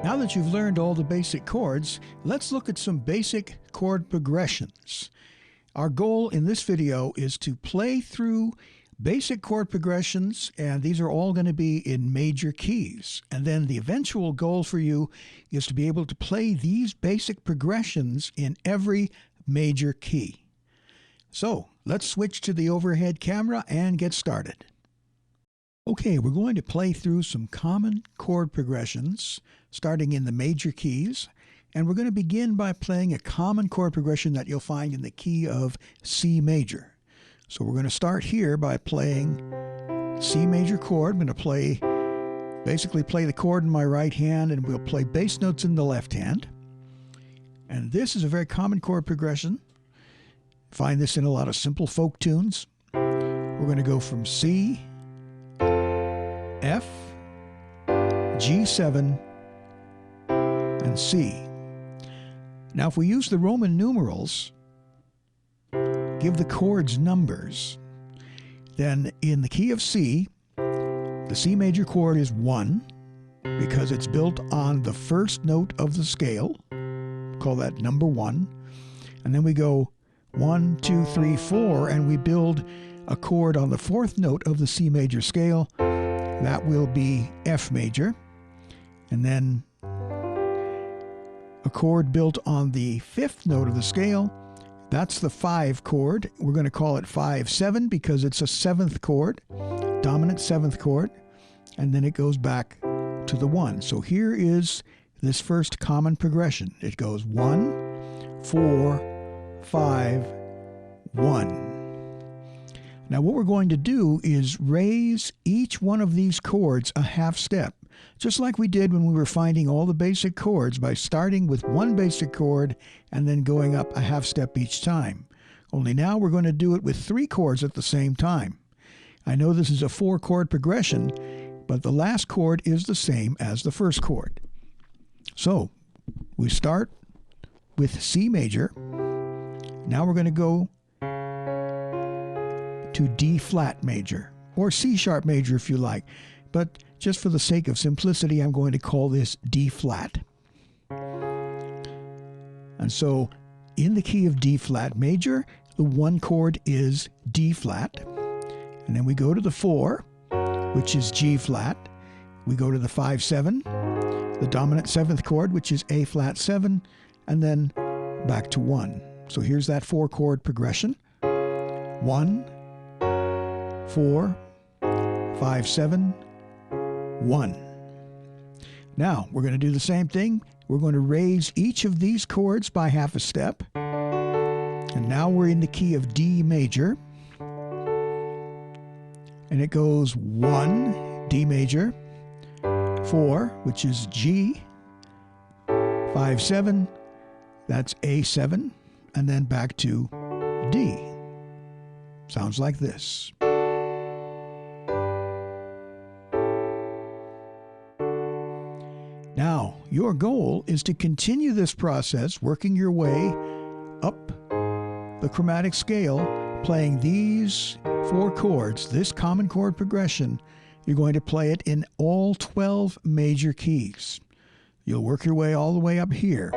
Now that you've learned all the basic chords, let's look at some basic chord progressions. Our goal in this video is to play through basic chord progressions, and these are all going to be in major keys. And then the eventual goal for you is to be able to play these basic progressions in every major key. So let's switch to the overhead camera and get started. Okay, we're going to play through some common chord progressions, starting in the major keys, and we're going to begin by playing a common chord progression that you'll find in the key of C major. So we're going to start here by playing C major chord. I'm going to basically play the chord in my right hand, and we'll play bass notes in the left hand. And this is a very common chord progression. Find this in a lot of simple folk tunes. We're going to go from C, F, G7, and C. Now, if we use the Roman numerals, give the chords numbers, then in the key of C, the C major chord is 1 because it's built on the first note of the scale. Call that number 1. And then we go 1, 2, 3, 4, and we build a chord on the fourth note of the C major scale. That will be F major. And then a chord built on the fifth note of the scale. That's the 5 chord. We're going to call it 5-7 because it's a 7th chord, dominant 7th chord, and then it goes back to the 1. So here is this first common progression. It goes 1, 4, 5, 1. Now what we're going to do is raise each one of these chords a half step, just like we did when we were finding all the basic chords by starting with one basic chord and then going up a half step each time. Only now we're going to do it with 3 chords at the same time. I know this is a 4-chord progression, but the last chord is the same as the first chord. So we start with C major. Now we're going to go to D flat major, or C sharp major if you like, but just for the sake of simplicity, I'm going to call this D flat. And so in the key of D flat major, the 1 chord is D flat, and then we go to the 4, which is G flat. We go to the 5-7, the dominant 7th chord, which is A flat 7, and then back to 1. So here's that 4-chord progression. 1, 4, 5, 7, 1. Now we're going to do the same thing. We're going to raise each of these chords by half a step. And now we're in the key of D major. And it goes 1, D major, 4, which is G, 5, 7, that's A7, and then back to D. Sounds like this. Now, your goal is to continue this process, working your way up the chromatic scale, playing these 4 chords, this common chord progression. You're going to play it in all 12 major keys. You'll work your way all the way up here.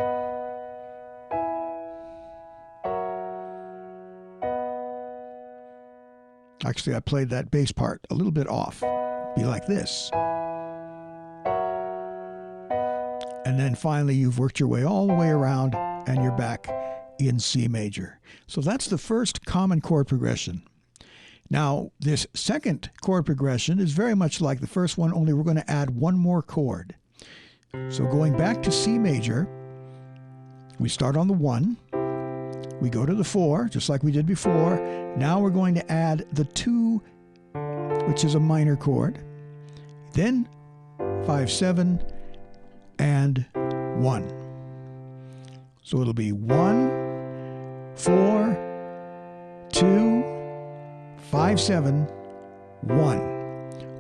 Actually, I played that bass part a little bit off. Be like this. And then finally, you've worked your way all the way around and you're back in C major. So that's the first common chord progression. Now, this second chord progression is very much like the first one, only we're going to add 1 more chord. So going back to C major, we start on the 1. We go to the 4, just like we did before. Now we're going to add the 2, which is a minor chord. Then 5-7 and 1. So it'll be 1, 4, 2, 5-7, 1.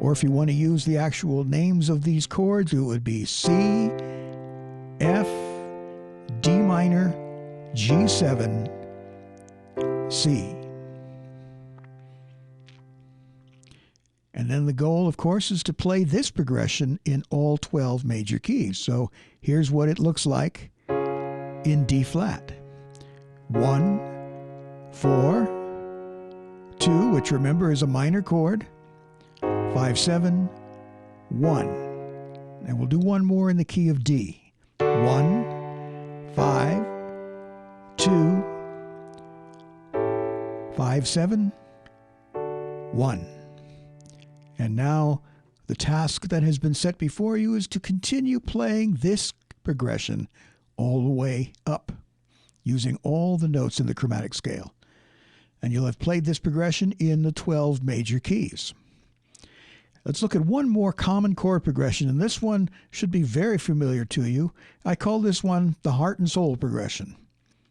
Or if you want to use the actual names of these chords, it would be C, F, D minor, G7, C. And then the goal, of course, is to play this progression in all 12 major keys. So here's what it looks like in D flat. 1, 4, 2, which remember is a minor chord, 5, 7, 1. And we'll do one more in the key of D. 1, 5, 2, 5, 7, 1. And now the task that has been set before you is to continue playing this progression all the way up, using all the notes in the chromatic scale. And you'll have played this progression in the 12 major keys. Let's look at one more common chord progression, and this one should be very familiar to you. I call this one the heart and soul progression.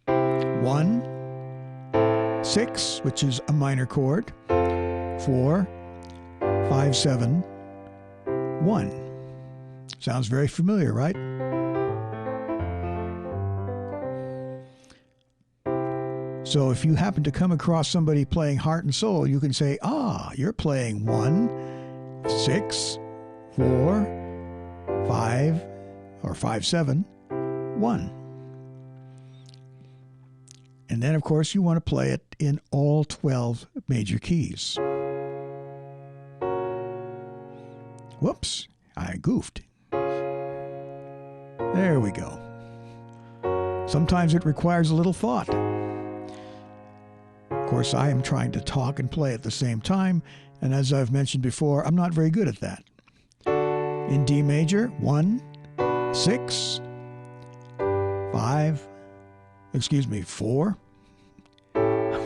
1, 6, which is a minor chord, 4, 5, 7, 1. Sounds very familiar, right? So if you happen to come across somebody playing heart and soul, you can say, you're playing 1, 6, 4, 5, or 5, 7, 1. And then, of course, you want to play it in all 12 major keys. Whoops, I goofed. There we go. Sometimes it requires a little thought. Of course, I am trying to talk and play at the same time, and as I've mentioned before, I'm not very good at that. In D major, 1, 6, 4,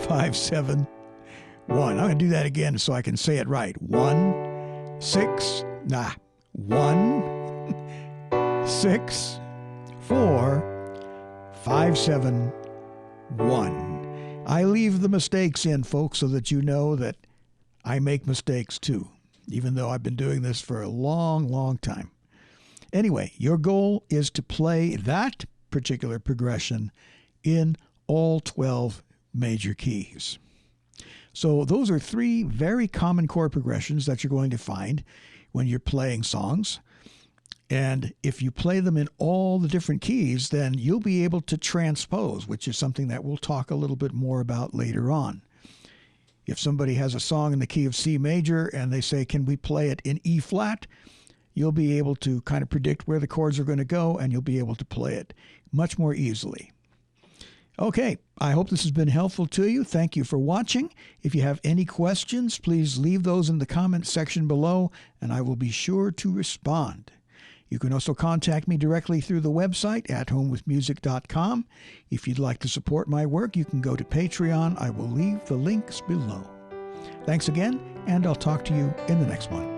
5, 7, 1. I'm going to do that again so I can say it right. 1, 6, 4, 5, 7, 1. I leave the mistakes in, folks, so that you know that I make mistakes too, even though I've been doing this for a long, long time. Anyway, your goal is to play that particular progression in all 12 major keys. So those are 3 very common chord progressions that you're going to find when you're playing songs. And if you play them in all the different keys, then you'll be able to transpose, which is something that we'll talk a little bit more about later on. If somebody has a song in the key of C major and they say, can we play it in E flat? You'll be able to kind of predict where the chords are going to go, and you'll be able to play it much more easily. Okay, I hope this has been helpful to you. Thank you for watching. If you have any questions, please leave those in the comment section below, and I will be sure to respond. You can also contact me directly through the website at homewithmusic.com. If you'd like to support my work, you can go to Patreon. I will leave the links below. Thanks again, and I'll talk to you in the next one.